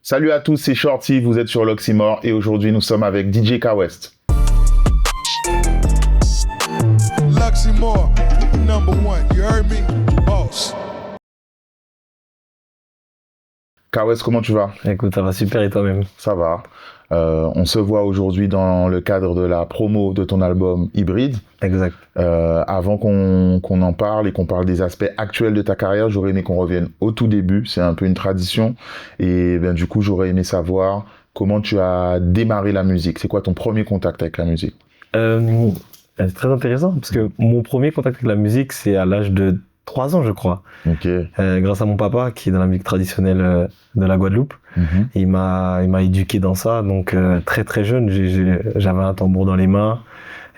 Salut à tous, c'est Shorty, vous êtes sur l'Oxymore et aujourd'hui nous sommes avec DJ K-West. L'Oxymore, number one, you heard me? Boss. K-West, comment tu vas? Écoute, ça va super et toi-même? Ça va. On se voit aujourd'hui dans le cadre de la promo de ton album Hybride. Exact. Avant qu'on en parle et qu'on parle des aspects actuels de ta carrière, j'aurais aimé qu'on revienne au tout début. C'est un peu une tradition. Et ben, du coup, j'aurais aimé savoir comment tu as démarré la musique. C'est quoi ton premier contact avec la musique? C'est très intéressant parce que mon premier contact avec la musique, c'est à l'âge de 3 ans, je crois. Ok. Grâce à mon papa qui est dans la musique traditionnelle de la Guadeloupe. Mhm. Il m'a éduqué dans ça. Donc très très jeune, j'avais un tambour dans les mains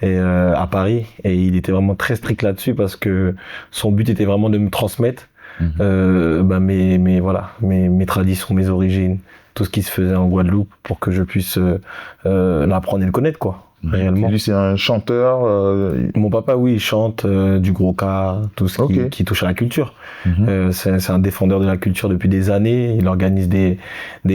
et à Paris. Et il était vraiment très strict là-dessus parce que son but était vraiment de me transmettre mes traditions, mes origines, tout ce qui se faisait en Guadeloupe pour que je puisse l'apprendre et le connaître, quoi. Réellement. Et lui, c'est un chanteur. Mon papa, oui, il chante du gros cas, tout ce qui touche à la culture. Mhm. C'est un défendeur de la culture depuis des années. Il organise des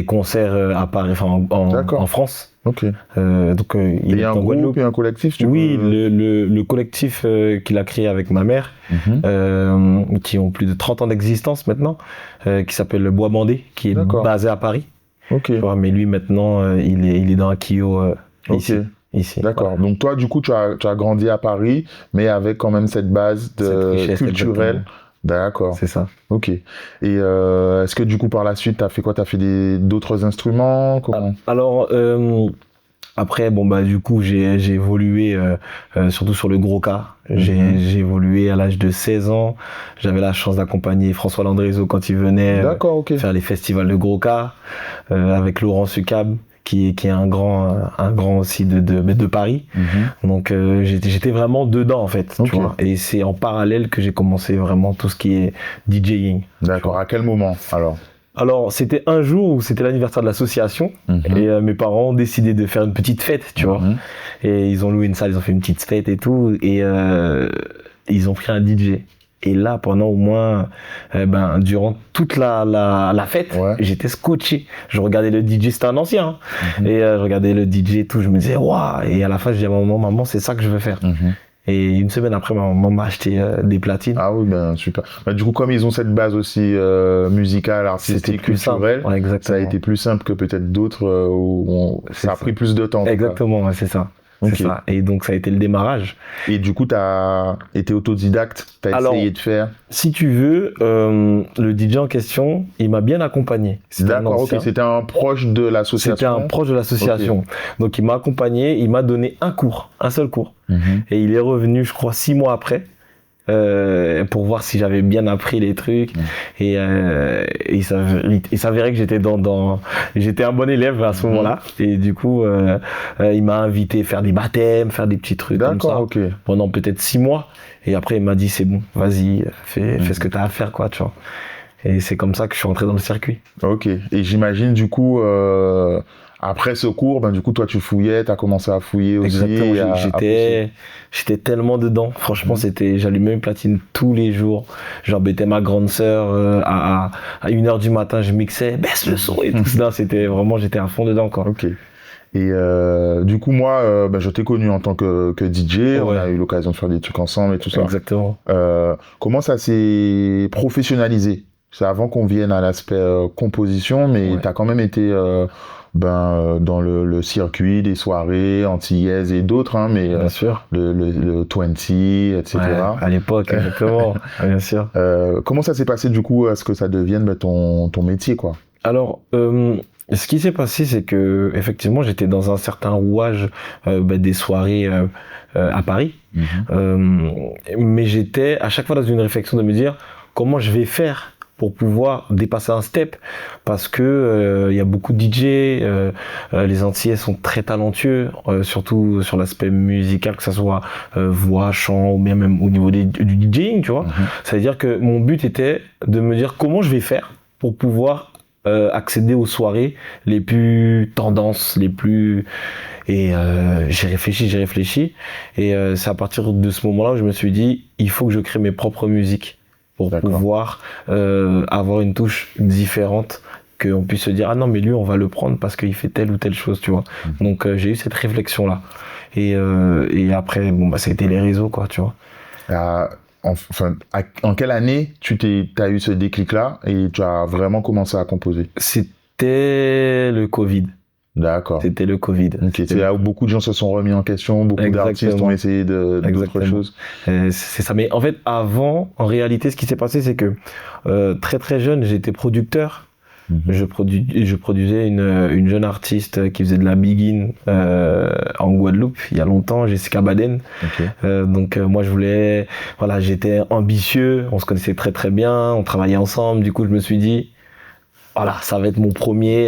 concerts à Paris, en France. Ok. Donc, il y est a un en Guadeloupe. groupe et un collectif, Oui, le collectif qu'il a créé avec ma mère, qui ont plus de 30 ans d'existence maintenant, qui s'appelle le Bois Bandé, qui est basé à Paris. Ok. Tu vois, mais lui, maintenant, il est dans Akio, ici. D'accord. Voilà. Donc toi, du coup, tu as grandi à Paris, mais avec quand même cette base culturelle. Exactement. D'accord. C'est ça. Ok. Et est-ce que du coup, par la suite, tu as fait quoi? Tu as fait d'autres instruments? Comment? Alors, après, du coup, j'ai évolué surtout sur le gros cas. J'ai évolué à l'âge de 16 ans. J'avais la chance d'accompagner François Landrezo quand il venait faire les festivals de gros cas avec Laurent Sucab, qui est un grand aussi de Paris. Donc j'étais vraiment dedans en fait, tu vois. Et c'est en parallèle que j'ai commencé vraiment tout ce qui est DJing. D'accord. À quel moment alors c'était un jour où c'était l'anniversaire de l'association et mes parents ont décidé de faire une petite fête, tu vois. Et ils ont loué une salle, ils ont fait une petite fête et tout, et ils ont pris un DJ. Et là, pendant au moins, durant toute la fête, j'étais scotché. Je regardais le DJ, c'était un ancien, et je regardais le DJ et tout, je me disais, waouh! Et à la fin, je disais à maman, c'est ça que je veux faire. Et une semaine après, ma maman m'a acheté des platines. Ah oui, ben super. Du coup, comme ils ont cette base aussi musicale, artistique, culturelle, ça a été plus simple que peut-être d'autres où ça a pris plus de temps. Exactement, ouais, c'est ça. C'est ça. Et donc, ça a été le démarrage. Et du coup, tu as été autodidacte, tu as essayé de faire. Si tu veux, le DJ en question, il m'a bien accompagné. D'accord, ok. C'était un proche de l'association. C'était un proche de l'association. Donc, il m'a accompagné, il m'a donné un seul cours. Et il est revenu, je crois, 6 mois après. Pour voir si j'avais bien appris les trucs et il s'avérait que j'étais un bon élève à ce moment-là et du coup il m'a invité à faire des baptêmes, faire des petits trucs comme ça pendant peut-être 6 mois et après il m'a dit c'est bon, vas-y, fais ce que t'as à faire, quoi, tu vois. Et c'est comme ça que je suis rentré dans le circuit. Ok. Et j'imagine du coup après ce cours, du coup, toi, tu fouillais, tu as commencé à fouiller aussi. Exactement, j'étais tellement dedans. Franchement, j'allumais une platine tous les jours. J'embêtais ma grande sœur à 1h du matin, je mixais, baisse le son et tout ça. J'étais à fond dedans, quoi. Ok. Et du coup, moi, je t'ai connu en tant que DJ. On a eu l'occasion de faire des trucs ensemble et tout ça. Exactement. Comment ça s'est professionnalisé? C'est avant qu'on vienne à l'aspect composition, mais tu as quand même été... dans le circuit des soirées antillaises et d'autres, mais bien sûr. le 20, etc. Ouais, à l'époque, exactement. Bien sûr. Comment ça s'est passé du coup à ce que ça devienne ton métier, quoi? Alors, ce qui s'est passé, c'est que effectivement, j'étais dans un certain rouage des soirées à Paris, mais j'étais à chaque fois dans une réflexion de me dire comment je vais faire pour pouvoir dépasser un step, parce que y a beaucoup de DJ, les Antillais sont très talentueux, surtout sur l'aspect musical, que ça soit voix, chant, ou bien même au niveau du DJing, tu vois. Ça veut dire que mon but était de me dire comment je vais faire pour pouvoir accéder aux soirées les plus tendances, les plus... Et j'ai réfléchi, et c'est à partir de ce moment-là où je me suis dit, il faut que je crée mes propres musiques pour pouvoir avoir une touche différente qu'on puisse se dire ah non mais lui on va le prendre parce qu'il fait telle ou telle chose, tu vois. Donc j'ai eu cette réflexion là et après bon bah ça a été les réseaux quoi, tu vois. En quelle année t'as eu ce déclic là et tu as vraiment commencé à composer? C'était le Covid. D'accord. C'était le Covid. Okay. C'est là où beaucoup de gens se sont remis en question, beaucoup d'artistes ont essayé d'autres choses. C'est ça. Mais en fait, avant, en réalité, ce qui s'est passé, c'est que très très jeune, j'étais producteur. Je produisais une jeune artiste qui faisait de la big en Guadeloupe il y a longtemps, Jessica Baden. Donc moi j'étais ambitieux, on se connaissait très très bien, on travaillait ensemble. Du coup, je me suis dit voilà, ça va être mon premier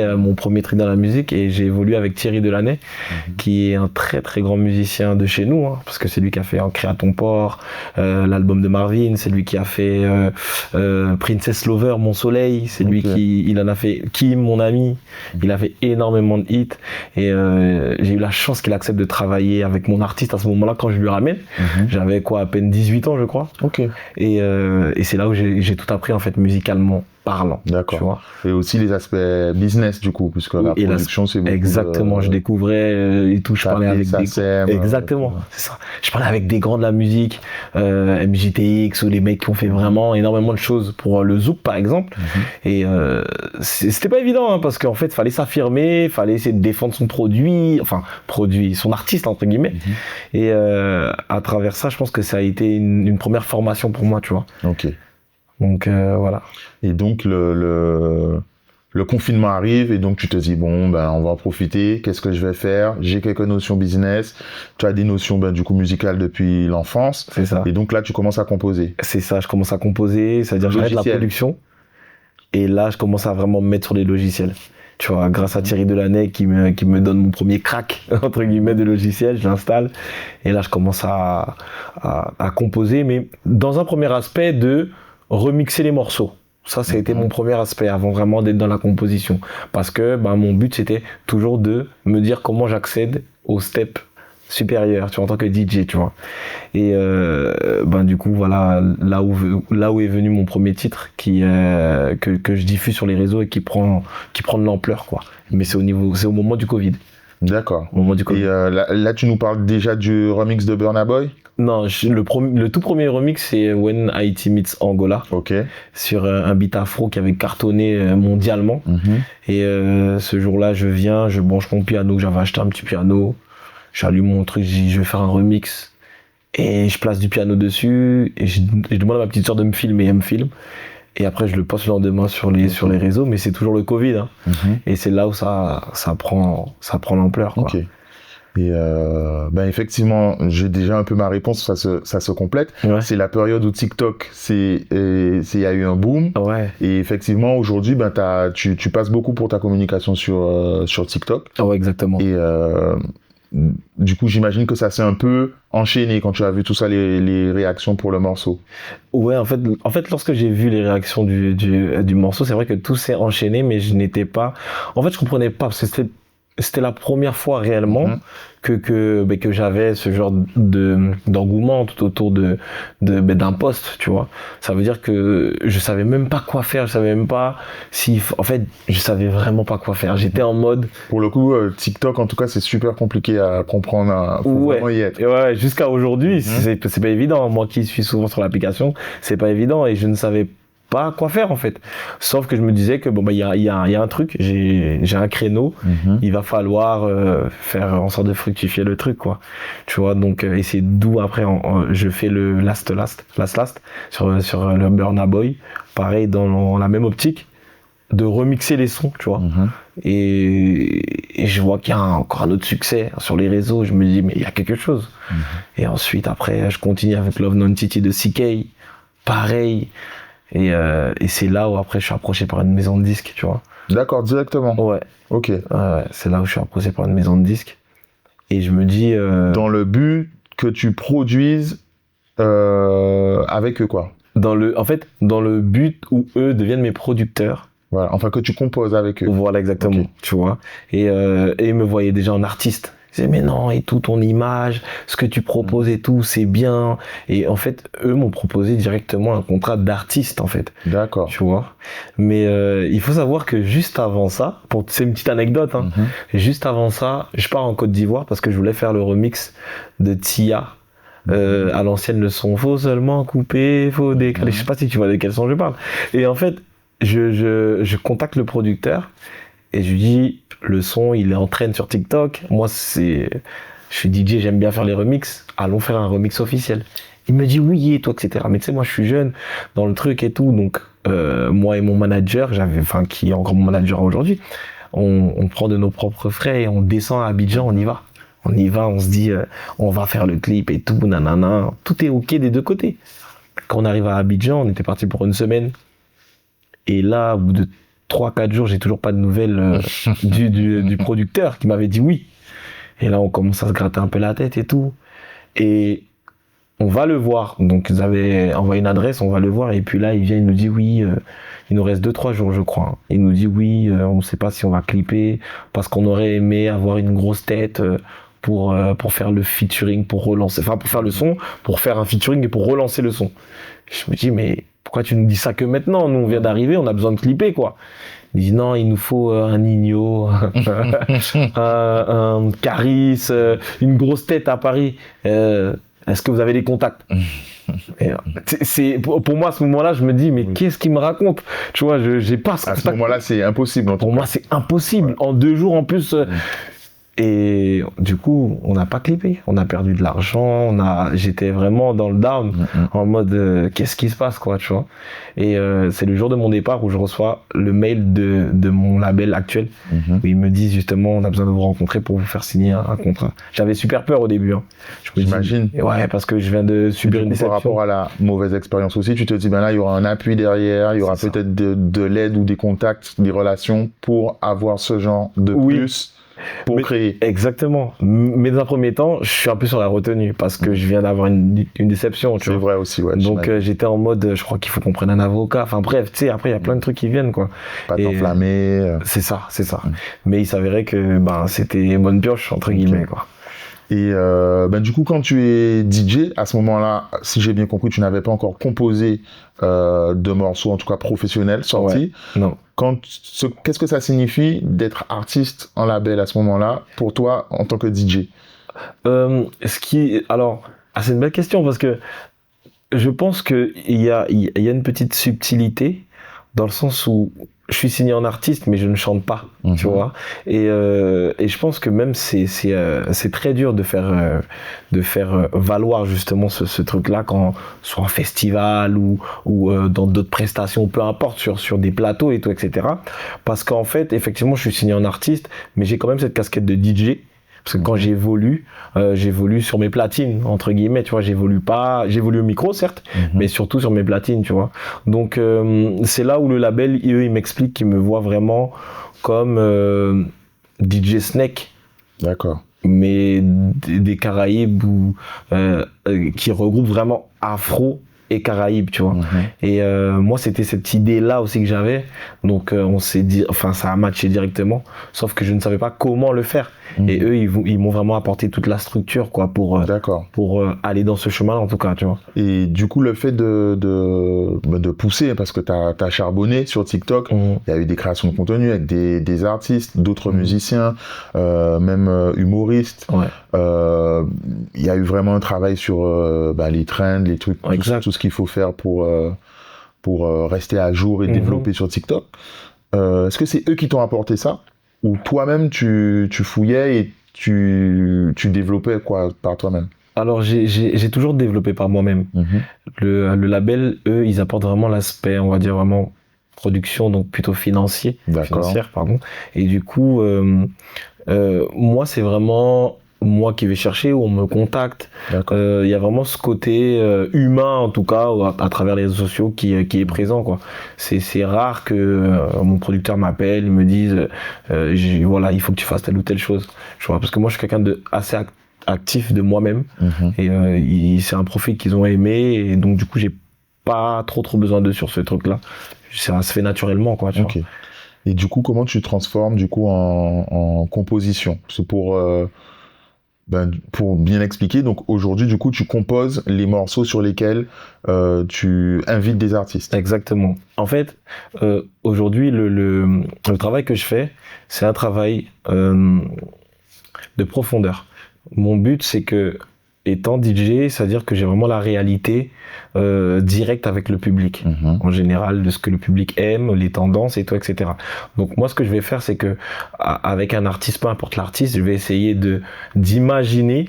truc dans la musique et j'ai évolué avec Thierry Delaney, qui est un très très grand musicien de chez nous, hein, parce que c'est lui qui a fait Ancré à ton port, l'album de Marvin, c'est lui qui a fait Princess Lover, Mon Soleil, c'est lui il en a fait Kim, mon ami, il a fait énormément de hits et j'ai eu la chance qu'il accepte de travailler avec mon artiste à ce moment-là quand je lui ramène. J'avais à peine 18 ans je crois. Et c'est là où j'ai tout appris en fait musicalement parlant. D'accord. Tu vois. Et aussi les aspects business du coup, puisque la production c'est beaucoup. Exactement, je découvrais et tout, je parlais avec exactement, c'est ça. Je parlais avec des grands de la musique, MJTX ou les mecs qui ont fait vraiment énormément de choses pour le Zouk par exemple. Et c'était pas évident hein, parce qu'en fait, fallait s'affirmer, fallait essayer de défendre son son artiste entre guillemets. Et à travers ça, je pense que ça a été une première formation pour moi, tu vois. Donc voilà. Et donc le confinement arrive et donc tu te dis bon ben on va en profiter, qu'est-ce que je vais faire? J'ai quelques notions business, tu as des notions du coup musicales depuis l'enfance. C'est ça. Et donc là tu commences à composer. C'est ça, je commence à composer, c'est-à-dire j'arrête la production et là je commence à vraiment me mettre sur les logiciels. Tu vois, grâce à Thierry Delaney qui me donne mon premier crack entre guillemets de logiciel, je l'installe et là je commence à composer, mais dans un premier aspect de remixer les morceaux. Ça a été mon premier aspect avant vraiment d'être dans la composition. Parce que mon but, c'était toujours de me dire comment j'accède au step supérieur, tu vois, en tant que DJ, tu vois. Et du coup, voilà, là où est venu mon premier titre que je diffuse sur les réseaux et qui prend de l'ampleur, quoi. Mais c'est au moment du Covid. D'accord. Au moment du Covid. Et là, tu nous parles déjà du remix de Burna Boy? Non, le tout premier remix, c'est When Haiti Meets Angola. Sur un beat afro qui avait cartonné mondialement. Et ce jour-là, je branche mon piano, j'avais acheté un petit piano, j'allume mon truc, je dis je vais faire un remix. Et je place du piano dessus, et je demande à ma petite sœur de me filmer, elle me filme. Et après, je le poste le lendemain sur les réseaux, mais c'est toujours le Covid. Hein. Et c'est là où ça prend l'ampleur, quoi. Et effectivement, j'ai déjà un peu ma réponse, ça se complète. C'est la période où TikTok, il y a eu un boom. Et effectivement, aujourd'hui, tu passes beaucoup pour ta communication sur TikTok. Ouais, exactement. Et du coup, j'imagine que ça s'est un peu enchaîné quand tu as vu tout ça, les réactions pour le morceau. Ouais, en fait, lorsque j'ai vu les réactions du morceau, c'est vrai que tout s'est enchaîné, mais je n'étais pas... En fait, je comprenais pas, parce que c'était la première fois réellement que j'avais ce genre d'engouement tout autour d'un poste, tu vois. Ça veut dire que je savais même pas quoi faire, je savais même pas je savais vraiment pas quoi faire. J'étais en mode... Pour le coup, TikTok, en tout cas, c'est super compliqué à comprendre, faut vraiment y être. Ouais, jusqu'à aujourd'hui, c'est pas évident. Moi qui suis souvent sur l'application, c'est pas évident et je ne savais pas quoi faire en fait, sauf que je me disais que il y a un truc, j'ai un créneau, il va falloir faire en sorte de fructifier le truc, quoi, tu vois. Donc et c'est d'où après je fais le last sur le Burna Boy, pareil dans la même optique de remixer les sons, tu vois. Et je vois qu'il y a encore un autre succès sur les réseaux, je me dis mais il y a quelque chose. Et ensuite après je continue avec Love Non-Titi de CK, pareil. Et c'est là où après je suis approché par une maison de disques, tu vois. D'accord, directement. Ouais. Ok. C'est là où je suis approché par une maison de disques. Et je me dis... Dans le but que tu produises avec eux, quoi. Dans le but où eux deviennent mes producteurs. Voilà, enfin que tu composes avec eux. Voilà, exactement, tu vois. Et ils me voyaient déjà en artiste. Ils disaient, mais non, et tout, ton image, ce que tu proposes et tout, c'est bien. Et en fait, eux m'ont proposé directement un contrat d'artiste, en fait. D'accord. Tu vois. Mais il faut savoir que juste avant ça, c'est une petite anecdote, hein, juste avant ça, je pars en Côte d'Ivoire parce que je voulais faire le remix de Tia. À l'ancienne, le son, faut seulement couper, faut décaler. Je sais pas si tu vois de quel son je parle. Et en fait, je contacte le producteur et je lui dis, le son, il est en train sur TikTok. Moi, je suis DJ, j'aime bien faire les remixes. Allons faire un remix officiel. Il me dit oui, et toi, etc. Mais tu sais, moi, je suis jeune dans le truc et tout. Donc, moi et mon manager, qui est encore mon manager aujourd'hui, on prend de nos propres frais et on descend à Abidjan, on y va. On y va, on se dit, on va faire le clip et tout, nanana. Tout est OK des deux côtés. Quand on arrive à Abidjan, on était parti pour une semaine. Et là, au bout de 3-4 jours, j'ai toujours pas de nouvelles du producteur qui m'avait dit oui. Et là, on commence à se gratter un peu la tête et tout. Et on va le voir. Donc, ils avaient envoyé une adresse, on va le voir. Et puis là, il vient, il nous dit oui, il nous reste 2-3 jours, je crois. Il nous dit oui, on ne sait pas si on va clipper parce qu'on aurait aimé avoir une grosse tête pour faire le featuring, pour faire le son, pour faire un featuring et pour relancer le son. Je me dis, mais pourquoi tu nous dis ça que maintenant? Nous, on vient d'arriver, on a besoin de clipper, quoi. Il dit, non, il nous faut un Nino, un Caris, une grosse tête à Paris. Est-ce que vous avez des contacts? Et pour moi, à ce moment-là, je me dis, mais qu'est-ce qu'il me raconte? Tu vois, j'ai pas... À ce moment-là, c'est impossible. Pour moi, c'est impossible. Ouais. En 2 jours, en plus... Et du coup, on n'a pas clippé, on a perdu de l'argent, j'étais vraiment dans le down, en mode qu'est-ce qui se passe, quoi, tu vois. Et c'est le jour de mon départ où je reçois le mail de mon label actuel, où ils me disent justement, on a besoin de vous rencontrer pour vous faire signer un contrat. J'avais super peur au début. Hein. J'imagine. Ouais, parce que je viens de subir une déception. Par rapport à la mauvaise expérience aussi, tu te dis, ben là, il y aura un appui derrière, il y aura peut-être de l'aide ou des contacts, des relations pour avoir ce genre de plus. Pour créer. Exactement. Mais dans un premier temps, je suis un peu sur la retenue parce que je viens d'avoir une déception. C'est vrai aussi, ouais. Donc j'étais en mode, je crois qu'il faut qu'on prenne un avocat. Enfin bref, tu sais, après il y a plein de trucs qui viennent, quoi. Pas t'enflammer. C'est ça. Mais il s'avérait que c'était bonne pioche, entre guillemets, quoi. Et du coup, quand tu es DJ, à ce moment-là, si j'ai bien compris, tu n'avais pas encore composé de morceaux, en tout cas professionnels, sortis. Ouais, non. Qu'est-ce que ça signifie d'être artiste en label à ce moment-là, pour toi, en tant que DJ? Alors, c'est une belle question, parce que je pense qu'il y a une petite subtilité, dans le sens où je suis signé en artiste, mais je ne chante pas, tu vois. Et je pense que même c'est très dur de faire valoir justement ce truc-là, quand soit en festival ou dans d'autres prestations, peu importe, sur des plateaux et tout, etc. Parce qu'en fait, effectivement, je suis signé en artiste, mais j'ai quand même cette casquette de DJ. Parce que quand j'évolue sur mes platines, entre guillemets, tu vois, j'évolue au micro, certes, mais surtout sur mes platines, tu vois. Donc, c'est là où le label, eux, ils m'expliquent qu'ils me voient vraiment comme DJ Snake. D'accord. Mais des Caraïbes qui regroupent vraiment afro et Caraïbes, tu vois. Et moi, c'était cette idée-là aussi que j'avais. Donc, on s'est dit, ça a matché directement. Sauf que je ne savais pas comment le faire. Et eux, ils m'ont vraiment apporté toute la structure, quoi, pour aller dans ce chemin, en tout cas, tu vois. Et du coup, le fait de pousser, parce que t'as charbonné sur TikTok, il y a eu des créations de contenu avec des artistes, d'autres musiciens, même humoristes. Ouais. Il y a eu vraiment un travail sur les trends, les trucs, tout ce qu'il faut faire pour rester à jour et développer sur TikTok. Est-ce que c'est eux qui t'ont apporté ça, ou toi-même tu fouillais et tu développais quoi par toi-même? Alors j'ai toujours développé par moi-même. Le label, eux, ils apportent vraiment l'aspect, on va dire vraiment production, donc plutôt financière, pardon. Et du coup, moi, c'est vraiment moi qui vais chercher, où on me contacte. Il y a vraiment ce côté humain, en tout cas, à travers les réseaux sociaux qui est présent, quoi. C'est rare que mon producteur m'appelle, il me dise voilà, il faut que tu fasses telle ou telle chose. Tu vois, parce que moi, je suis quelqu'un de assez actif de moi-même. Et c'est un profil qu'ils ont aimé, et donc du coup, j'ai pas trop besoin d'eux sur ce truc-là. Ça se fait naturellement, quoi. Tu vois. Et du coup, comment tu transformes du coup en composition? C'est pour pour bien expliquer, donc aujourd'hui, du coup, tu composes les morceaux sur lesquels tu invites des artistes. Exactement. En fait, aujourd'hui, le travail que je fais, c'est un travail de profondeur. Mon but, c'est que, étant DJ, c'est-à-dire que j'ai vraiment la réalité directe avec le public, en général, de ce que le public aime, les tendances et tout, etc. Donc moi, ce que je vais faire, c'est que avec un artiste, peu importe l'artiste, je vais essayer d'imaginer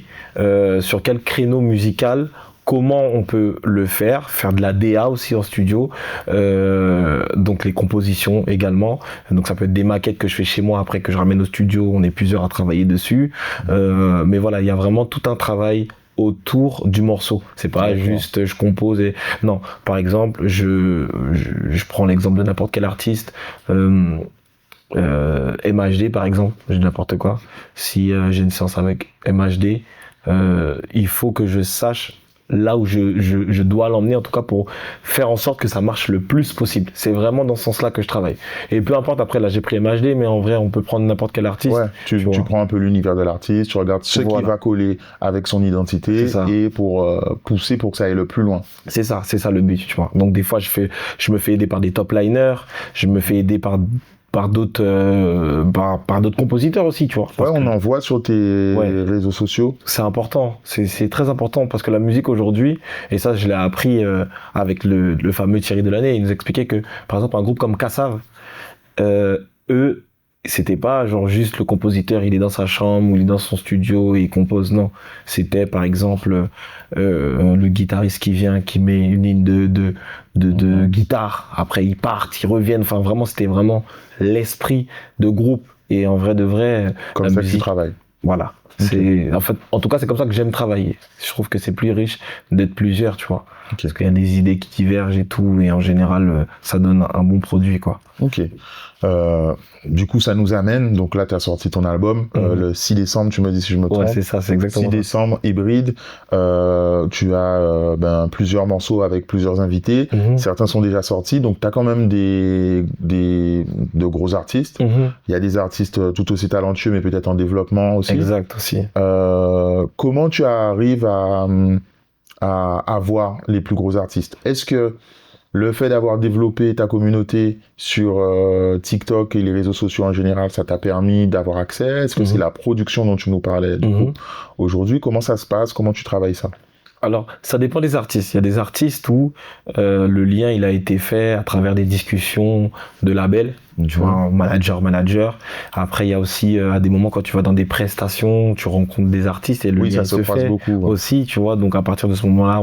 sur quel créneau musical, comment on peut le faire de la DA aussi en studio, donc les compositions également, donc ça peut être des maquettes que je fais chez moi après que je ramène au studio, on est plusieurs à travailler dessus, mais voilà, il y a vraiment tout un travail autour du morceau, c'est pas juste je compose et non, par exemple je prends l'exemple de n'importe quel artiste, MHD par exemple, j'ai n'importe quoi, si j'ai une séance avec MHD, il faut que je sache là où je dois l'emmener, en tout cas pour faire en sorte que ça marche le plus possible. C'est vraiment dans ce sens-là que je travaille. Et peu importe, après là j'ai pris MHD, mais en vrai on peut prendre n'importe quel artiste. Ouais, tu prends un peu l'univers de l'artiste, tu regardes ce qui va coller avec son identité et pour pousser pour que ça aille le plus loin. C'est ça le but, tu vois. Donc des fois je me fais aider par des top liners, je me fais aider par d'autres compositeurs aussi, tu vois. Ouais, on en voit sur tes réseaux sociaux. C'est important, c'est très important parce que la musique aujourd'hui, et ça je l'ai appris avec le fameux Thierry Delannay, il nous expliquait que par exemple un groupe comme Kassav, eux, c'était pas genre juste le compositeur, il est dans sa chambre ou il est dans son studio et il compose, non. C'était par exemple le guitariste qui vient, qui met une ligne de guitare, après ils partent, ils reviennent, enfin vraiment c'était vraiment l'esprit de groupe et en vrai de vrai comme ça que tu travailles. Voilà. C'est en fait, en tout cas c'est comme ça que j'aime travailler. Je trouve que c'est plus riche d'être plusieurs, tu vois. Parce qu'il y a des idées qui divergent et tout, et en général ça donne un bon produit, quoi. Ok. Du coup, ça nous amène, donc là, tu as sorti ton album le 6 décembre, tu me dis si je me trompe. Ouais, c'est ça, c'est exactement 6 décembre, hybride. Tu as plusieurs morceaux avec plusieurs invités. Certains sont déjà sortis, donc tu as quand même de gros artistes. Il y a des artistes tout aussi talentueux, mais peut-être en développement aussi. Exact, aussi. Comment tu arrives à voir les plus gros artistes? Est-ce que le fait d'avoir développé ta communauté sur TikTok et les réseaux sociaux en général, ça t'a permis d'avoir accès? Est-ce que c'est la production dont tu nous parlais du coup aujourd'hui? Comment ça se passe? Comment tu travailles ça? Alors, ça dépend des artistes. Il y a des artistes où le lien il a été fait à travers des discussions de labels, tu vois, manager. Après, il y a aussi à des moments quand tu vas dans des prestations, tu rencontres des artistes et le lien se fait beaucoup, aussi, tu vois. Donc à partir de ce moment-là,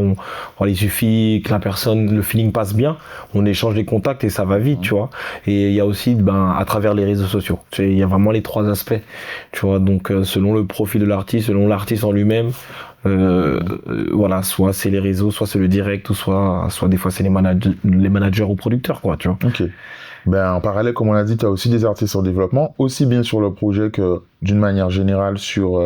il suffit que la personne, le feeling passe bien, on échange les contacts et ça va vite, tu vois. Et il y a aussi à travers les réseaux sociaux. Il y a vraiment les trois aspects, tu vois. Donc selon le profil de l'artiste, selon l'artiste en lui-même. Voilà, soit c'est les réseaux, soit c'est le direct, ou soit des fois c'est les managers ou producteurs, quoi, tu vois. Ok. En parallèle, comme on l'a dit, tu as aussi des artistes en développement, aussi bien sur le projet que d'une manière générale sur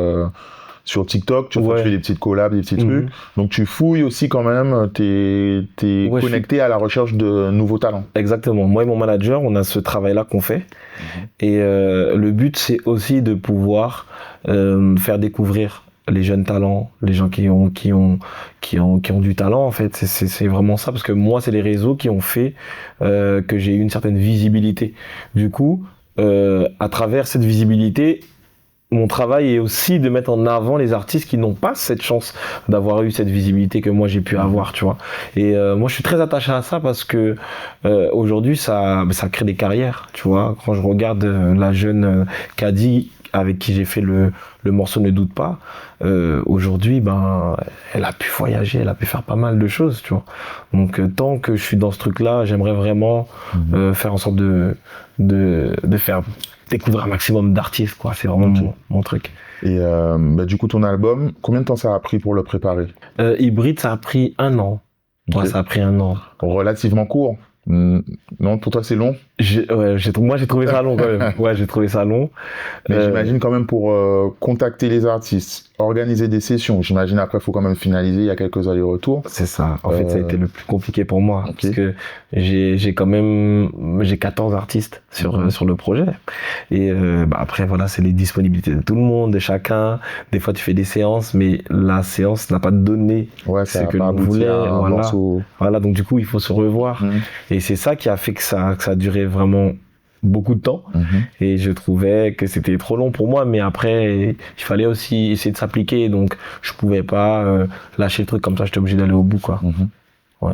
TikTok, tu fais des petites collabs, des petits trucs. Donc tu fouilles aussi quand même, t'es connecté à la recherche de nouveaux talents. Exactement. Moi et mon manager, on a ce travail-là qu'on fait. Et le but, c'est aussi de pouvoir faire découvrir les jeunes talents, les gens qui ont du talent, en fait. C'est vraiment ça, parce que moi, c'est les réseaux qui ont fait que j'ai eu une certaine visibilité. Du coup, à travers cette visibilité, mon travail est aussi de mettre en avant les artistes qui n'ont pas cette chance d'avoir eu cette visibilité que moi j'ai pu avoir, tu vois. Et moi je suis très attaché à ça parce que aujourd'hui ça crée des carrières, tu vois. Quand je regarde la jeune Kadi avec qui j'ai fait le morceau Ne doute pas, aujourd'hui elle a pu voyager, elle a pu faire pas mal de choses, tu vois. Donc tant que je suis dans ce truc là, j'aimerais vraiment faire en sorte de faire découvrir un maximum d'artistes, quoi. C'est vraiment mon truc. Et du coup ton album, combien de temps ça a pris pour le préparer? Hybride, ça a pris 1 an. Okay. Ouais, ça a pris 1 an. Relativement court. Non, pour toi c'est long? Moi, j'ai trouvé ça long quand même. Ouais, j'ai trouvé ça long. Mais j'imagine quand même pour contacter les artistes, organiser des sessions, j'imagine après il faut quand même finaliser, il y a quelques allers-retours. C'est ça. En fait, ça a été le plus compliqué pour moi. Ok. Parce que j'ai 14 artistes sur le projet. Et après, voilà, c'est les disponibilités de tout le monde, de chacun. Des fois, tu fais des séances, mais la séance n'a pas donné Ouais, ce ça que a pas l'on abouti voulait. à un Voilà. morceau. Voilà, donc du coup, il faut se revoir. Et c'est ça qui a fait que ça a duré vraiment beaucoup de temps. Et je trouvais que c'était trop long pour moi, mais après il fallait aussi essayer de s'appliquer, donc je pouvais pas lâcher le truc comme ça, j'étais obligé d'aller au bout, quoi. Ouais.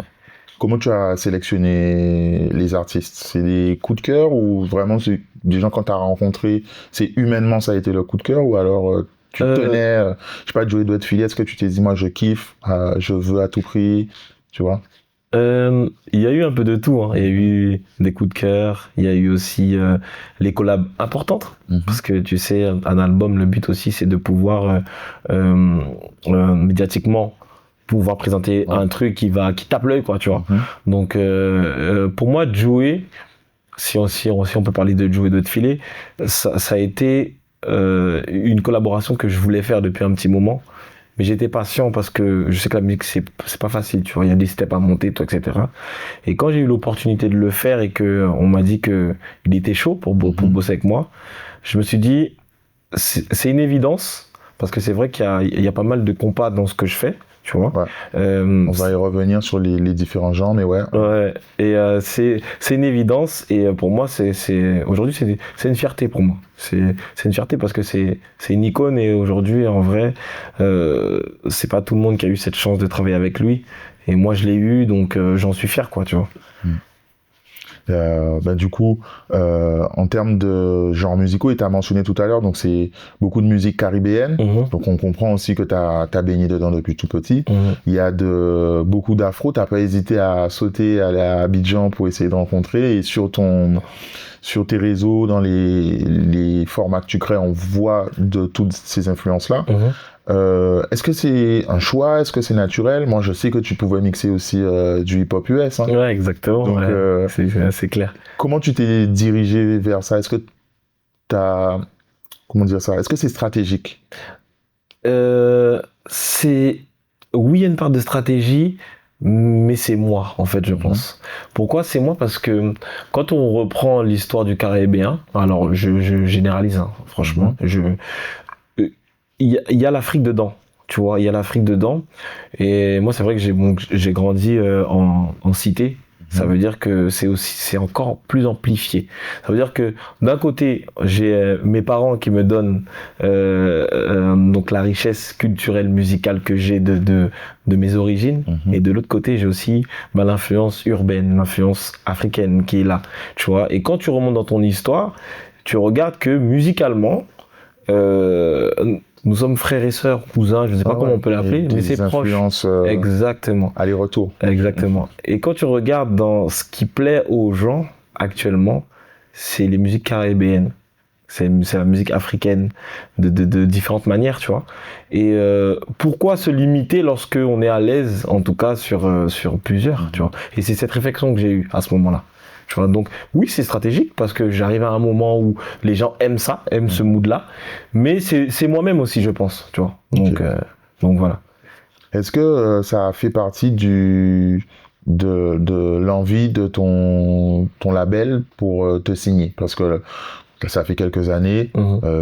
Comment tu as sélectionné les artistes? C'est des coups de cœur ou vraiment c'est des gens quand tu as rencontré, c'est humainement ça a été le coup de cœur ou alors tu tenais, je sais pas, Joey Doit Philly, est-ce que tu t'es dit moi je kiffe, je veux à tout prix, tu vois? Il y a eu un peu de tout, hein. Il y a eu des coups de cœur, il y a eu aussi les collabs importantes, parce que tu sais, un album, le but aussi c'est de pouvoir médiatiquement pouvoir présenter un truc qui tape l'œil, quoi, tu vois. Donc pour moi, Joey, si on peut parler de Joey Doit Philly, ça a été une collaboration que je voulais faire depuis un petit moment. Mais j'étais patient parce que je sais que la musique, c'est pas facile, tu vois. Il y a des steps à monter, tout, etc. Et quand j'ai eu l'opportunité de le faire et que on m'a dit que il était chaud pour bosser avec moi, je me suis dit, c'est une évidence parce que c'est vrai qu'il y a pas mal de compas dans ce que je fais, tu vois. Ouais. On va y revenir sur les différents genres, mais ouais. Ouais. Et c'est une évidence et pour moi, aujourd'hui, c'est une fierté pour moi. C'est une fierté parce que c'est une icône et aujourd'hui, en vrai, c'est pas tout le monde qui a eu cette chance de travailler avec lui. Et moi, je l'ai eu, donc j'en suis fier, quoi, tu vois. Du coup, en termes de genres musicaux, et tu as mentionné tout à l'heure, donc c'est beaucoup de musique caribéenne, donc on comprend aussi que tu as baigné dedans depuis tout petit. Il y a beaucoup d'afro, tu n'as pas hésité à sauter, aller à Abidjan pour essayer de rencontrer, et sur tes réseaux, dans les formats que tu crées, on voit de toutes ces influences-là. Est-ce que c'est un choix? Est-ce que c'est naturel? Moi, je sais que tu pouvais mixer aussi du hip-hop US. Hein. Ouais, exactement. Donc, c'est clair. Comment tu t'es dirigé vers ça? Est-ce que t'as... Comment dire ça? Est-ce que c'est stratégique? Oui, il y a une part de stratégie, mais c'est moi, en fait, je pense. Pourquoi c'est moi? Parce que quand on reprend l'histoire du Caribéen, alors je généralise, hein, franchement, il y a l'Afrique dedans, tu vois, il y a l'Afrique dedans. Et moi, c'est vrai que j'ai grandi en cité. Ça veut dire que c'est encore plus amplifié. Ça veut dire que d'un côté, j'ai mes parents qui me donnent donc la richesse culturelle musicale que j'ai de mes origines, et de l'autre côté, j'ai aussi l'influence urbaine, l'influence africaine qui est là, tu vois. Et quand tu remontes dans ton histoire, tu regardes que musicalement, nous sommes frères et sœurs, cousins, je ne sais pas comment on peut l'appeler, mais c'est proche. Exactement. Aller-retour. Exactement. Et quand tu regardes dans ce qui plaît aux gens actuellement, c'est les musiques caribéennes. C'est la musique africaine de différentes manières, tu vois. Et pourquoi se limiter lorsque on est à l'aise, en tout cas sur plusieurs, tu vois. Et c'est cette réflexion que j'ai eue à ce moment-là. Tu vois, donc oui, c'est stratégique parce que j'arrive à un moment où les gens aiment ça, aiment ce mood-là, mais c'est moi-même aussi, je pense, tu vois. Donc voilà. Est-ce que ça a fait partie de l'envie de ton label pour te signer? Parce que ça fait quelques années,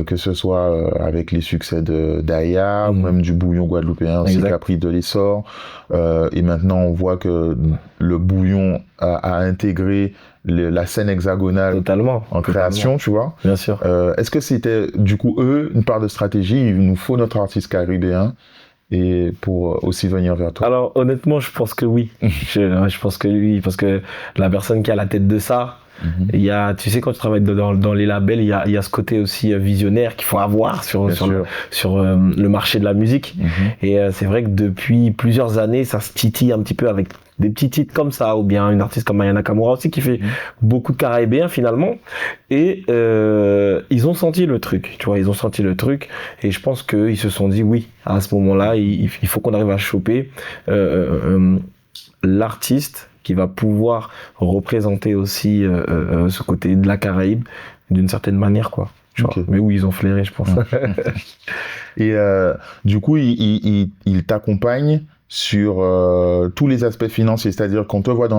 que ce soit avec les succès d'Aya, même du bouillon guadeloupéen aussi qui a pris de l'essor. Et maintenant, on voit que le bouillon a intégré la scène hexagonale totalement en création, tu vois. Bien sûr. Est-ce que c'était, du coup, une part de stratégie? Il nous faut notre artiste caribéen et pour aussi venir vers toi. Alors, honnêtement, je pense que oui. Je pense que oui, parce que la personne qui a la tête de ça, il y a, tu sais, quand tu travailles dans les labels, il y a ce côté aussi visionnaire qu'il faut avoir sur le marché de la musique. Et c'est vrai que depuis plusieurs années, ça se titille un petit peu avec des petits titres comme ça, ou bien une artiste comme Aya Nakamura aussi qui fait beaucoup de caribéens finalement. Et ils ont senti le truc, tu vois, ils ont senti le truc. Et je pense qu'ils se sont dit oui, à ce moment-là, il faut qu'on arrive à choper l'artiste qui va pouvoir représenter aussi ce côté de la Caraïbe d'une certaine manière, quoi. Tu vois. Mais oui, ils ont flairé, je pense. Et du coup, il t'accompagne sur tous les aspects financiers, c'est-à-dire qu'on te voit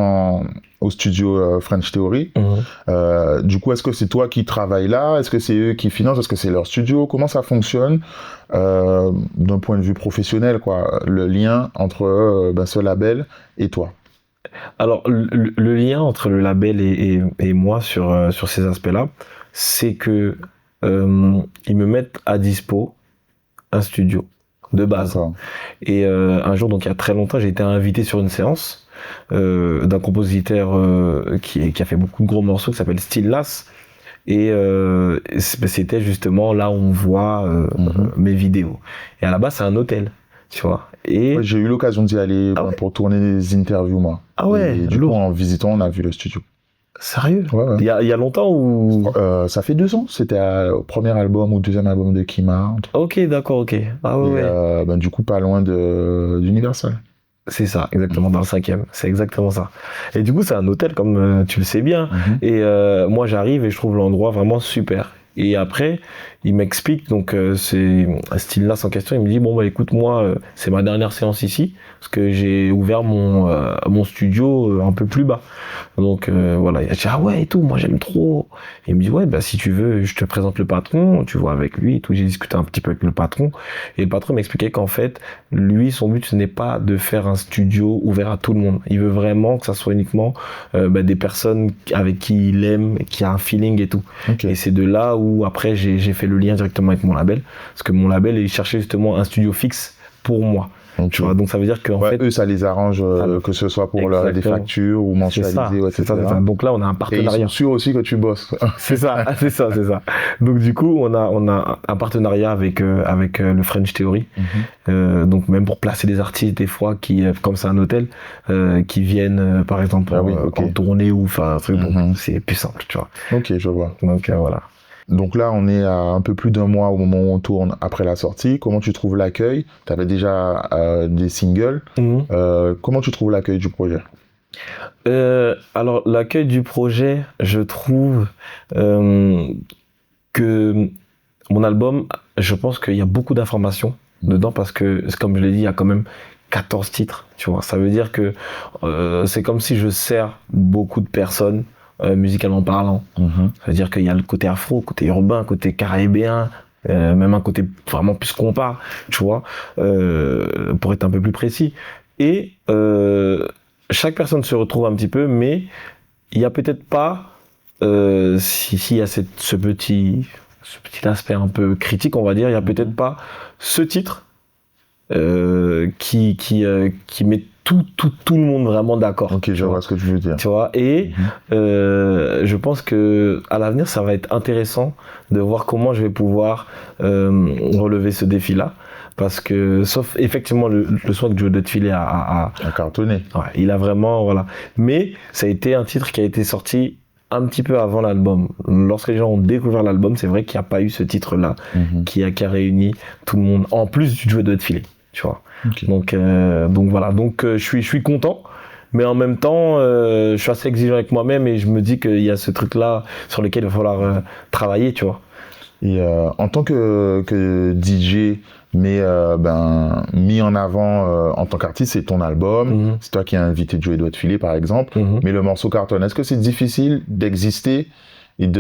au studio French Theory. Du coup, est-ce que c'est toi qui travailles là? Est-ce que c'est eux qui financent? Est-ce que c'est leur studio? Comment ça fonctionne d'un point de vue professionnel, quoi, le lien entre ce label et toi? Alors, le lien entre le label et moi sur ces aspects-là, c'est que ils me mettent à dispo un studio de base. D'accord. Et un jour, donc il y a très longtemps, j'ai été invité sur une séance d'un compositeur qui a fait beaucoup de gros morceaux, qui s'appelle Still Lass. Et c'était justement là où on voit mes vidéos. Et à la base, c'est un hôtel, tu vois. Et ouais, j'ai eu l'occasion d'y aller pour tourner des interviews, moi. Ah ouais. Et du coup, en visitant, on a vu le studio. Sérieux? Ouais. Il y a longtemps ou ça fait 2 ans. C'était au premier album ou deuxième album de Kima. Ok, d'accord, ok. Ah ouais. Et, du coup, pas loin d'Universal. C'est ça, exactement, dans le 5e. C'est exactement ça. Et du coup, c'est un hôtel, comme tu le sais bien. Et moi, j'arrive et je trouve l'endroit vraiment super. Et après, il m'explique, donc c'est Still Lass en question, il me dit, bon, bah écoute, moi, c'est ma dernière séance ici, parce que j'ai ouvert mon studio un peu plus bas. Donc voilà, il a dit, ah ouais, et tout, moi j'aime trop. Et il me dit, ouais, bah si tu veux, je te présente le patron, tu vois, avec lui et tout. J'ai discuté un petit peu avec le patron, et le patron m'expliquait qu'en fait, lui, son but, ce n'est pas de faire un studio ouvert à tout le monde. Il veut vraiment que ça soit uniquement des personnes avec qui il aime, qui a un feeling et tout. Okay. Et c'est de là où après j'ai fait le lien directement avec mon label, parce que mon label il cherchait justement un studio fixe pour moi. Okay. Tu vois, donc ça veut dire qu'en fait eux ça les arrange que ce soit pour leur des factures ou mensualiser, c'est ça. Donc là on a un partenariat. Et ils sont sûrs aussi que tu bosses. c'est ça. Donc du coup on a un partenariat avec le French Theory. Donc même pour placer des artistes des fois qui, comme c'est un hôtel, qui viennent par exemple en tournée ou enfin un truc, donc c'est plus simple, tu vois. Ok, je vois. Donc voilà. Donc là, on est à un peu plus d'1 mois au moment où on tourne après la sortie. Comment tu trouves l'accueil? Tu avais déjà des singles. Comment tu trouves l'accueil du projet? Alors, l'accueil du projet, je trouve que mon album, je pense qu'il y a beaucoup d'informations dedans parce que, comme je l'ai dit, il y a quand même 14 titres. Tu vois, ça veut dire que c'est comme si je sers beaucoup de personnes. Musicalement parlant. C'est-à-dire qu'il y a le côté afro, côté urbain, côté caribéen, même un côté vraiment plus compas, tu vois, pour être un peu plus précis. Et chaque personne se retrouve un petit peu, mais il n'y a peut-être pas, s'il y a ce petit aspect un peu critique, on va dire, il n'y a peut-être pas ce titre qui met tout le monde vraiment d'accord. Ok, je vois ce que tu veux dire. Tu vois, et je pense que à l'avenir, ça va être intéressant de voir comment je vais pouvoir relever ce défi-là. Parce que, sauf effectivement le son que Joe Dotfilet a cartonné. Ouais, il a vraiment, voilà. Mais ça a été un titre qui a été sorti un petit peu avant l'album. Lorsque les gens ont découvert l'album, c'est vrai qu'il n'y a pas eu ce titre-là qui a réuni tout le monde, en plus du Joe Dotfilet, tu vois. Okay. Donc voilà, je suis content, mais en même temps je suis assez exigeant avec moi-même et je me dis qu'il y a ce truc là sur lequel il va falloir travailler, tu vois. Et en tant que DJ, mais mis en avant en tant qu'artiste, c'est ton album, c'est toi qui as invité Joe Dotfilet par exemple, mais le morceau cartonne. Est-ce que c'est difficile d'exister et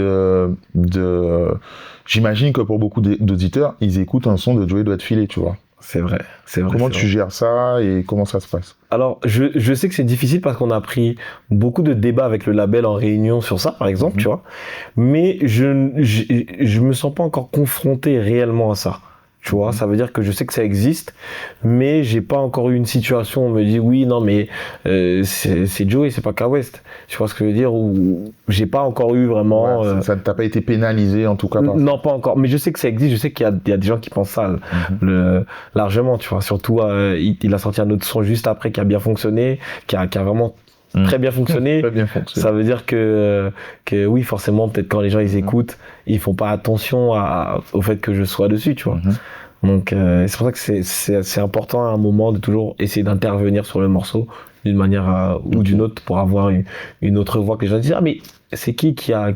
j'imagine que pour beaucoup d'auditeurs, ils écoutent un son de Joe Dotfilet, tu vois. C'est vrai. Comment tu gères ça et comment ça se passe? Alors, je sais que c'est difficile parce qu'on a pris beaucoup de débats avec le label en réunion sur ça, par exemple, tu vois. Mais je me sens pas encore confronté réellement à ça. Tu vois, ça veut dire que je sais que ça existe, mais j'ai pas encore eu une situation où on me dit oui, non, mais c'est Joey, c'est pas K-West. Tu vois ce que je veux dire? Ou j'ai pas encore eu vraiment. Ouais, ça ne t'a pas été pénalisé en tout cas par non, pas encore. Mais je sais que ça existe, je sais qu'il y a des gens qui pensent ça largement, tu vois. Surtout, il a sorti un autre son juste après qui a bien fonctionné, qui a vraiment très bien fonctionné. Très bien fonctionné. Ça veut dire que oui, forcément, peut-être quand les gens ils écoutent, ils font pas attention au fait que je sois dessus, tu vois. Donc c'est pour ça que c'est important à un moment de toujours essayer d'intervenir sur le morceau d'une manière ou d'une autre pour avoir une autre voix que les gens disent ah mais c'est qui a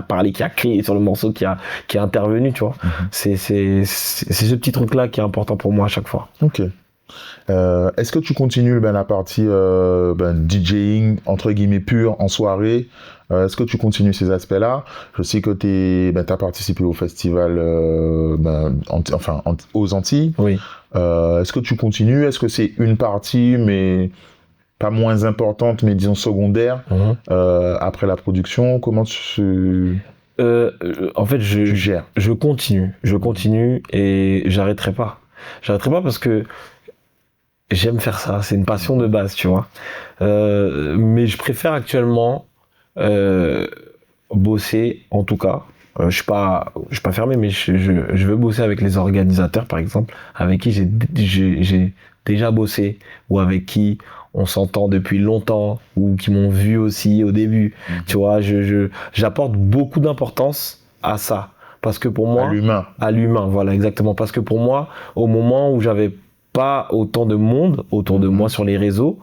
parlé, qui a crié sur le morceau, qui a intervenu, tu vois. C'est ce petit truc là qui est important pour moi à chaque fois. Ok. Est-ce que tu continues la partie DJing entre guillemets pur en soirée? Est-ce que tu continues ces aspects-là? Je sais que tu as participé au festival aux Antilles. Oui. Est-ce que tu continues? Est-ce que c'est une partie mais pas moins importante mais disons secondaire après la production? Comment tu en fait tu gères? Je continue et j'arrêterai pas parce que j'aime faire ça, c'est une passion de base, tu vois. Mais je préfère actuellement bosser, en tout cas. Je suis pas fermé, mais je veux bosser avec les organisateurs, par exemple, avec qui j'ai déjà bossé ou avec qui on s'entend depuis longtemps ou qui m'ont vu aussi au début. Tu vois, j'apporte beaucoup d'importance à ça. Parce que pour moi... À l'humain, voilà, exactement. Parce que pour moi, au moment où j'avais pas autant de monde autour de moi sur les réseaux,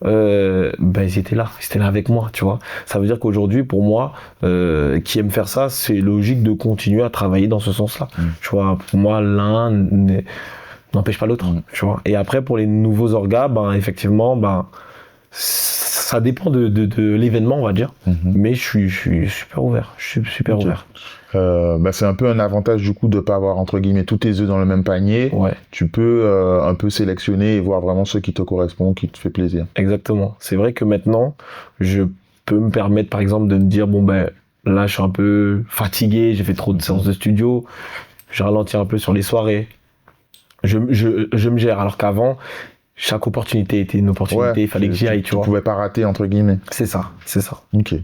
ils étaient là avec moi, tu vois. Ça veut dire qu'aujourd'hui, pour moi, qui aime faire ça, c'est logique de continuer à travailler dans ce sens-là. Tu vois, pour moi, l'un n'empêche pas l'autre, tu vois. Et après, pour les nouveaux orgas, effectivement, ça dépend de l'événement, on va dire. Mais je suis super ouvert. Ouvert. C'est un peu un avantage du coup de pas avoir entre guillemets tous tes œufs dans le même panier. Ouais. Tu peux un peu sélectionner et voir vraiment ce qui te correspond, qui te fait plaisir. Exactement. C'est vrai que maintenant, je peux me permettre par exemple de me dire là je suis un peu fatigué, j'ai fait trop de séances de studio, je ralentis un peu sur les soirées. Je me gère, alors qu'avant, chaque opportunité était une opportunité, il fallait que j'y aille, tu vois. Tu pouvais pas rater, entre guillemets. C'est ça. Ok.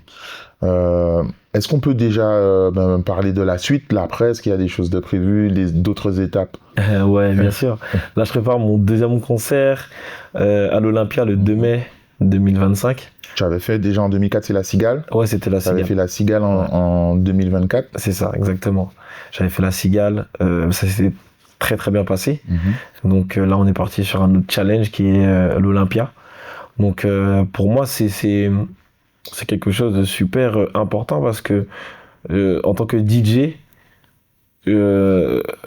Est-ce qu'on peut déjà parler de la suite, là, après? Est-ce qu'il y a des choses de prévues, d'autres étapes? Ouais, bien sûr. Là, je prépare mon deuxième concert à l'Olympia le 2 mai 2025. Tu avais fait déjà en 2004, c'est la Cigale? Ouais, c'était la Cigale. Tu avais fait la Cigale en 2024? C'est ça, exactement. J'avais fait la Cigale, ça s'est très très bien passé. Donc là, on est parti sur un autre challenge qui est l'Olympia. Donc pour moi, c'est quelque chose de super important parce que en tant que DJ, il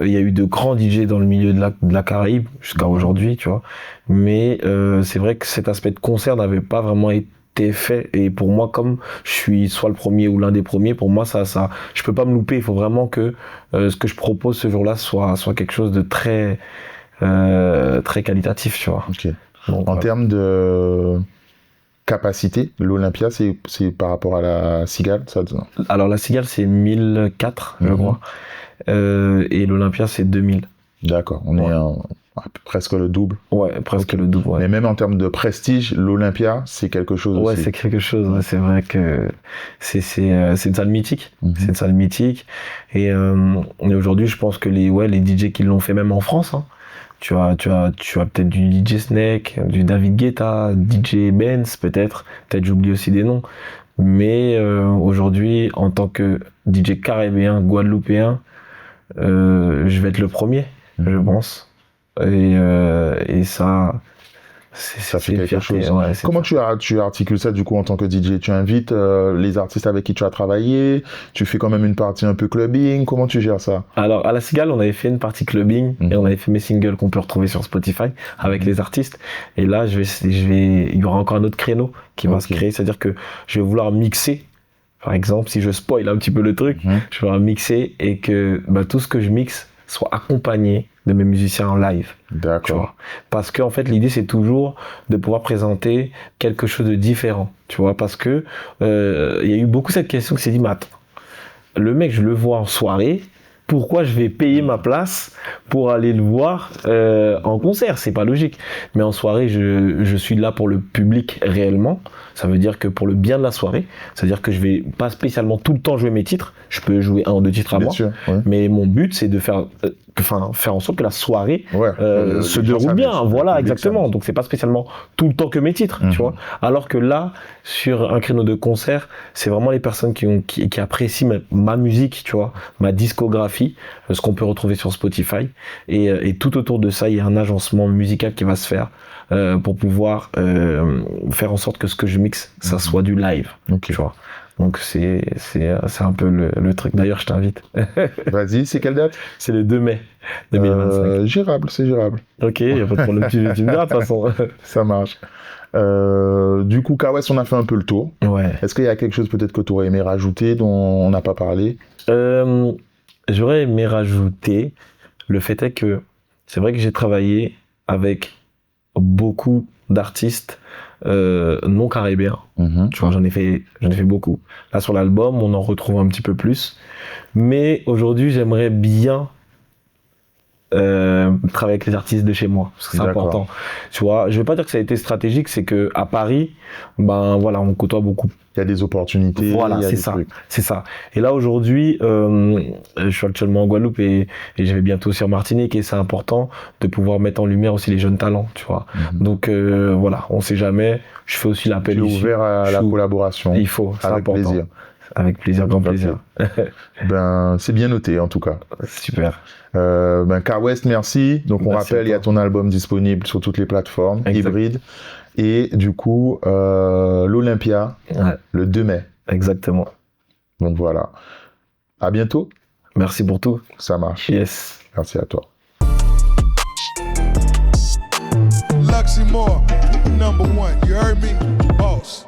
y a eu de grands DJ dans le milieu de la Caraïbe jusqu'à aujourd'hui, tu vois. Mais c'est vrai que cet aspect de concert n'avait pas vraiment été fait, et pour moi, comme je suis soit le premier ou l'un des premiers, pour moi ça je peux pas me louper. Il faut vraiment que ce que je propose ce jour-là soit quelque chose de très très qualitatif, tu vois. Okay. Donc, en termes de capacité, l'Olympia, c'est par rapport à la Cigale, ça? Alors la Cigale, c'est 1004, je crois, et l'Olympia, c'est 2000. D'accord, on est presque le double. Ouais, presque le double. Ouais. Mais même en termes de prestige, l'Olympia, c'est quelque chose aussi. Ouais, c'est quelque chose. Ouais, c'est vrai que c'est une salle mythique. C'est une salle mythique. Et aujourd'hui, je pense que les DJ qui l'ont fait, même en France, tu as peut-être du DJ Snake, du David Guetta, DJ Benz, peut-être j'oublie aussi des noms. Mais aujourd'hui, en tant que DJ caribéen, guadeloupéen, je vais être le premier, je pense. Et ça fait quelque chose. Ouais, comment tu articules ça du coup en tant que DJ? Tu invites les artistes avec qui tu as travaillé, tu fais quand même une partie un peu clubbing, comment tu gères ça? Alors à la Cigale, on avait fait une partie clubbing et on avait fait mes singles qu'on peut retrouver sur Spotify avec les artistes, et là il y aura encore un autre créneau qui va se créer, c'est-à-dire que je vais vouloir mixer. Par exemple, si je spoil un petit peu le truc, je vais vouloir mixer et que tout ce que je mixe soit accompagné de mes musiciens en live. D'accord. Parce que en fait, l'idée, c'est toujours de pouvoir présenter quelque chose de différent, tu vois, parce que il y a eu beaucoup cette question qui s'est dit, mais attends, le mec, je le vois en soirée, pourquoi je vais payer ma place pour aller le voir en concert? C'est pas logique. Mais en soirée, je suis là pour le public réellement. Ça veut dire que pour le bien de la soirée, c'est-à-dire que je vais pas spécialement tout le temps jouer mes titres. Je peux jouer un ou deux titres à moi. Sûr, ouais. Mais mon but, c'est de faire faire en sorte que la soirée Ouais, se les gens déroule bien. s'amusent, Voilà, le public exactement. s'amuse. Donc c'est pas spécialement tout le temps que mes titres, tu vois. Alors que là, sur un créneau de concert, c'est vraiment les personnes qui apprécient ma musique, tu vois, ma discographie, ce qu'on peut retrouver sur Spotify. Et tout autour de ça, il y a un agencement musical qui va se faire pour pouvoir faire en sorte que ce que je mixe, ça soit du live, tu vois. Donc c'est un peu le truc. D'ailleurs, je t'invite. Vas-y, c'est quelle date? C'est le 2 mai 2025. Gérable, c'est gérable. Ok, il n'y a pas de problème. Tu me diras de toute façon. Ça marche. Du coup, K-West, on a fait un peu le tour. Ouais. Est-ce qu'il y a quelque chose peut-être que tu aurais aimé rajouter dont on n'a pas parlé? J'aurais aimé rajouter le fait est que c'est vrai que j'ai travaillé avec beaucoup d'artistes non caribéens. Tu vois, j'en ai fait beaucoup. Là, sur l'album, on en retrouve un petit peu plus. Mais aujourd'hui, j'aimerais bien travailler avec les artistes de chez moi, parce que c'est important. Tu vois, je vais pas dire que ça a été stratégique, c'est que à Paris, ben voilà, on côtoie beaucoup. Il y a des opportunités. Voilà, il y a c'est des ça, trucs. c'est ça. Et là aujourd'hui, je suis actuellement en Guadeloupe et je vais bientôt sur Martinique et c'est important de pouvoir mettre en lumière aussi les jeunes talents, tu vois. Donc voilà, on sait jamais. Je fais aussi l'appel. Tu es ouvert à la collaboration. Il faut, c'est avec important. plaisir. Avec plaisir, grand plaisir. Ben, c'est bien noté en tout cas. Super. Ben, K-West, merci. Donc, on Merci rappelle, il y a ton album disponible sur toutes les plateformes, hybride. Et du coup, l'Olympia, le 2 mai. Exactement. Donc voilà. À bientôt. Merci pour tout. Ça marche. Yes. Merci à toi. Luxy Moore, #1, you heard me? Boss.